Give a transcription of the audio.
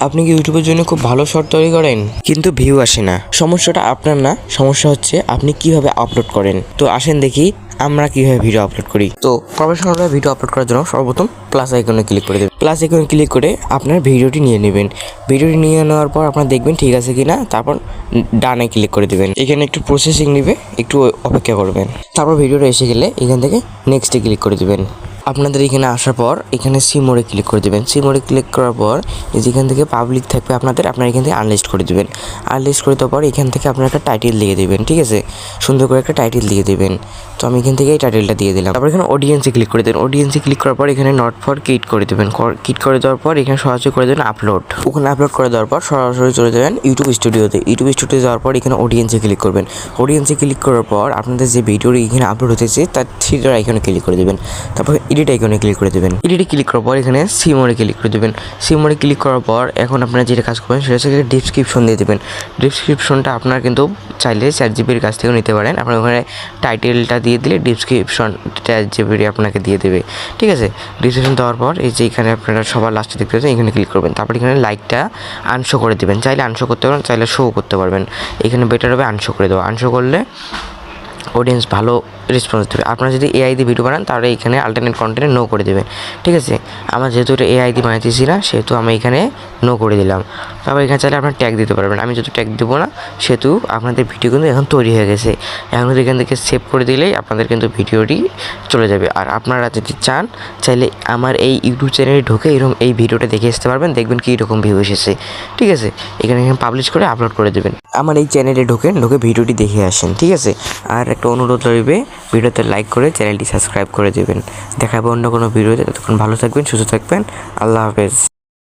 আপনি কি ইউটিউবের জন্য খুব ভালো শর্ট তৈরি করেন কিন্তু ভিউ আসে না? সমস্যাটা আপনার না, সমস্যা হচ্ছে আপনি কিভাবে আপলোড করেন। তো আসেন দেখি আমরা কিভাবে ভিডিও আপলোড করি। তো প্রফেশনালভাবে ভিডিও আপলোড করার জন্য সর্বপ্রথম প্লাস আইকনে ক্লিক করে দেবেন। প্লাস আইকনে ক্লিক করে আপনার ভিডিওটি নিয়ে নেবেন। ভিডিওটি নিয়ে নেওয়ার পর আপনারা দেখবেন ঠিক আছে কি না, তারপর ডানে ক্লিক করে দেবেন। এখানে একটু প্রসেসিং নেবে, একটু অপেক্ষা করবেন। তারপর ভিডিওটা এসে গেলে এখান থেকে নেক্সটে ক্লিক করে দেবেন। আপনাদের এখানে আসার পর এখানে সি মোডে ক্লিক করে দেবেন। সি মোডে ক্লিক করার পর যেখান থেকে পাবলিক থাকবে আপনারা এখান থেকে আনলিস্ট করে দেবেন। আনলিস্ট করে দেওয়ার পর এখান থেকে আপনারা একটা টাইটেল দিয়ে দেবেন, ঠিক আছে? সুন্দর করে একটা টাইটেল দিয়ে দেবেন। তো আমি এখান থেকে এই টাইটেলটা দিয়ে দিলাম। তারপর এখানে অডিয়েন্সে ক্লিক করে দেবেন। অডিয়েন্সে ক্লিক করার পর এখানে নট ফর কিট করে দেবেন। কিট করে দেওয়ার পর এখানে সরাসরি করে দেবেন আপলোড। ওখানে আপলোড করে দেওয়ার পর সরাসরি চলে যাবেন ইউটিউব স্টুডিওতে। ইউটিউব স্টুডিও যাওয়ার পর এখানে অডিয়েন্সে ক্লিক করবেন। অডিয়েন্সে ক্লিক করার পর আপনাদের যে ভিডিওটি এখানে আপলোড হতেছে তার থ্রিডার আইকনে ক্লিক করে দেবেন। তারপর এডিট আইকনে ক্লিক করে দেবেন। এডিটে ক্লিক করার পর এখানে সি মোডে ক্লিক করে দেবেন। সি মোডে ক্লিক করার পর এখন আপনারা যেটা কাজ করবেন সেটা হচ্ছে ডেসক্রিপশন দিয়ে দেবেন। ডেসক্রিপশনটা আপনারা কিন্তু চাইলে ChatGPT কাছ থেকেও নিতে পারেন। আপনার ওখানে টাইটেলটা দিয়ে দিলে ডেসক্রিপশন ChatGPT আপনাকে দিয়ে দেবে, ঠিক আছে? ডেসক্রিপশন দেওয়ার পর এই যে এখানে আপনারা সবার লাস্টে দেখতে পাচ্ছেন, এখানে ক্লিক করবেন। তারপর এখানে লাইকটা আনশো করে দেবেন। চাইলে আনশো করতে পারেন, চাইলে শো করতে পারবেন। এখানে বেটার হবে আনশো করে দেওয়া। আনশো করলে অডিয়েন্স ভালো রেসপন্স দেবে। আপনারা যদি এআই দিয়ে ভিডিও বানান তাহলে এখানে আল্টারনেট কন্টেন্টে নো করে দেবেন, ঠিক আছে? আমার যেহেতু এটা এআই দিয়ে বানাইতেছি না, সেহেতু আমি এখানে নো করে দিলাম। তারপর এখানে চাইলে আপনার ট্যাগ দিতে পারবেন। আমি যেহেতু ট্যাগ দেবো না, সেহেতু আপনাদের ভিডিও কিন্তু এখন তৈরি হয়ে গেছে। এখন এখান থেকে সেভ করে দিলেই আপনাদের কিন্তু ভিডিওটি চলে যাবে। আর আপনারা যদি চান, চাইলে আমার এই ইউটিউব চ্যানেলে ঢুকে এরকম এই ভিডিওটা দেখে আসতে পারবেন, দেখবেন কী রকম ভিউ এসেছে, ঠিক আছে? এখানে পাবলিশ করে আপলোড করে দেবেন। আমার এই চ্যানেলে ঢুকে ভিডিওটি দেখে আসেন, ঠিক আছে? আর একটা অনুরোধ রইবে, ভিডিওতে লাইক করে চ্যানেলটি সাবস্ক্রাইব করে দেবেন। দেখাবো অন্য কোনো ভিডিওতে। ততক্ষণ ভালো থাকবেন, সুস্থ থাকবেন। আল্লাহ হাফেজ।